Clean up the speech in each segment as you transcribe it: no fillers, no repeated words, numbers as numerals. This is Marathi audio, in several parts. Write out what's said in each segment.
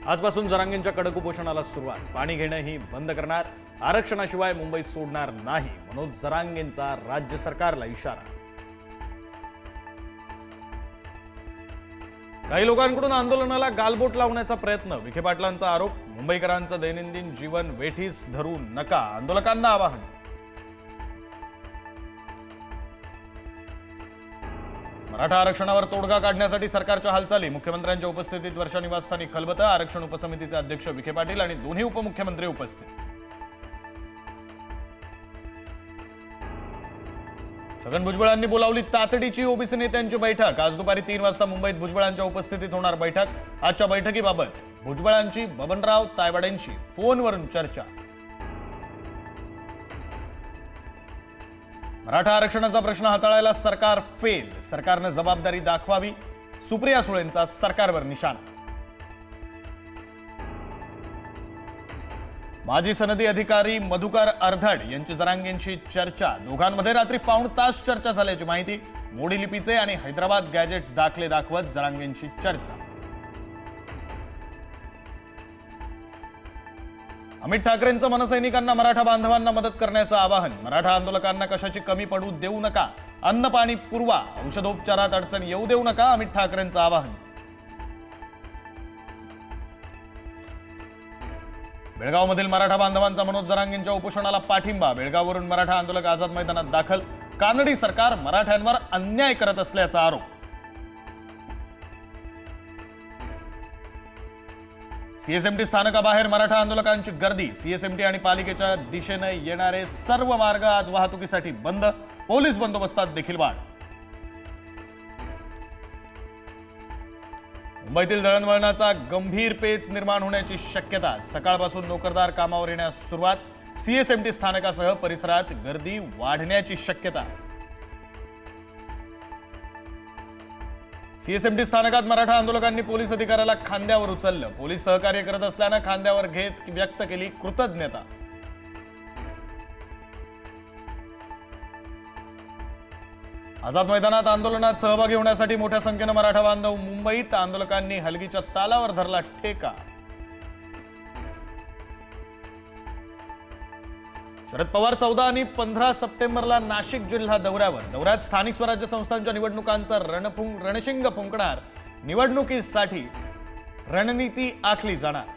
आजपासून जरांगेंच्या कडक उपोषणाला सुरुवात। पाणी घेणंही बंद करणार, आरक्षणाशिवाय मुंबई सोडणार नाही, मनोज जरांगेंचा राज्य सरकारला इशारा। काही लोकांकडून आंदोलनाला गालबोट लावण्याचा प्रयत्न, विखे पाटलांचा आरोप। मुंबईकरांचं दैनंदिन जीवन वेठीस धरू नका, आंदोलकांना आवाहन। मराठा आरक्षणावर तोडगा काढण्यासाठी सरकारच्या हालचाली, मुख्यमंत्र्यांच्या उपस्थितीत वर्षा निवासस्थानी खलबतं। आरक्षण उपसमितीचे अध्यक्ष विखे पाटील आणि दोन्ही उपमुख्यमंत्री उपस्थित। छगन भुजबळांनी बोलावली तातडीची ओबीसी नेत्यांची बैठक। आज दुपारी 3 वाजता मुंबईत भुजबळांच्या उपस्थितीत होणार बैठक। आजच्या बैठकीबाबत भुजबळांची बबनराव तायवाडेंशी फोनवरून चर्चा। मराठा आरक्षणाचा प्रश्न हाताळायला सरकार फेल, सरकारने जबाबदारी दाखवावी, सुप्रिया सुळेंचा सरकारवर निशाणा। माजी सनदी अधिकारी मधुकर अर्धड यांची जरांगेंशी चर्चा। दोघांमध्ये रात्री पाऊण तास चर्चा झाल्याची माहिती। मोडी लिपीचे आणि हैदराबाद गॅजेट्स दाखले दाखवत जरांगेंशी चर्चा। अमित ठाकरेंचं मनसैनिकांना मराठा बांधवांना मदत करण्याचं आवाहन। मराठा आंदोलकांना कशाची कमी पडू देऊ नका, अन्न पाणी पुरवा, औषधोपचारात अडचण येऊ देऊ नका, अमित ठाकरेंचं आवाहन। बेळगावमधील मराठा बांधवांचा मनोज जरांगेंच्या उपोषणाला पाठिंबा। बेळगाववरून मराठा आंदोलक आझाद मैदानात दाखल। कानडी सरकार मराठ्यांवर अन्याय करत असल्याचा आरोप। सीएसएमटी स्थानकाबाहेर मराठा आंदोलकांची गर्दी। सीएसएमटी आणि पालिकेच्या दिशेने येणारे सर्व मार्ग आज वाहतुकीसाठी बंद। पोलीस बंदोबस्तात देखील वाढ। मुंबईतील दळणवळणाचा गंभीर पेच निर्माण होण्याची शक्यता। सकाळपासून नोकरदार कामावर येण्यास सुरुवात। सीएसएमटी स्थानकासह परिसरात गर्दी वाढण्याची शक्यता। सीएसएमटी स्थानकात मराठा आंदोलकांनी पोलीस अधिकाऱ्याला खांद्यावर उचललं। पोलीस सहकार्य करत असल्यानं खांद्यावर घेत व्यक्त केली कृतज्ञता। आझाद मैदानात आंदोलनात सहभागी होण्यासाठी मोठ्या संख्येनं मराठा बांधव मुंबईत। आंदोलकांनी हलगीच्या तालावर धरला ठेका। शरद पवार 14 आणि 15 सप्टेंबरला नाशिक जिल्हा दौऱ्यात स्थानिक स्वराज्य संस्थांच्या निवडणुकांचा रणशिंग फुंकणार। निवडणुकीसाठी रणनीती आखली जाणार।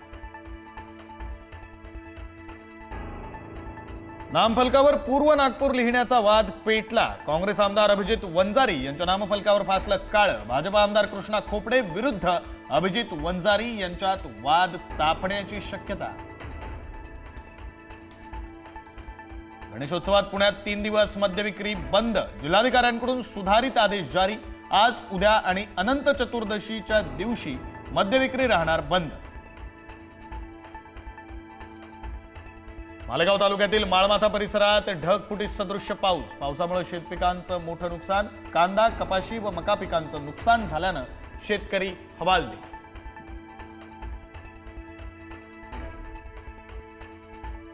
नामफलकावर पूर्व नागपूर लिहिण्याचा वाद पेटला। काँग्रेस आमदार अभिजित वंजारी यांच्या नामफलकावर फासलं काळं। भाजपा आमदार कृष्णा खोपडे विरुद्ध अभिजित वंजारी यांच्यात वाद तापण्याची शक्यता। गणेशोत्सवात पुण्यात 3 दिवस मद्यविक्री बंद। जिल्हाधिकाऱ्यांकडून सुधारित आदेश जारी। आज, उद्या आणि अनंत चतुर्दशीच्या दिवशी मद्यविक्री राहणार बंद। मालेगाव तालुक्यातील माळमाथा परिसरात ढगफुटी सदृश्य पाऊस। पावसामुळे शेतपिकांचं मोठं नुकसान। कांदा, कपाशी व मका पिकांचं नुकसान झाल्यानं शेतकरी हवालदिल।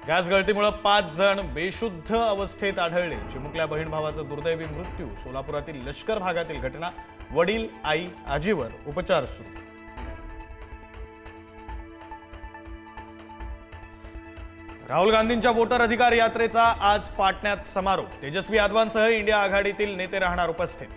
गॅस गळतीमुळे 5 जण बेशुद्ध अवस्थेत आढळले। चिमुकल्या बहीण भावाचा दुर्दैवी मृत्यू। सोलापुरातील लष्कर भागातील घटना। वडील, आई, आजीवर उपचार सुरू। राहुल गांधींच्या वोटर अधिकार यात्रेचा आज पाटण्यात समारोप। तेजस्वी यादवांसह इंडिया आघाडीतील नेते राहणार उपस्थित।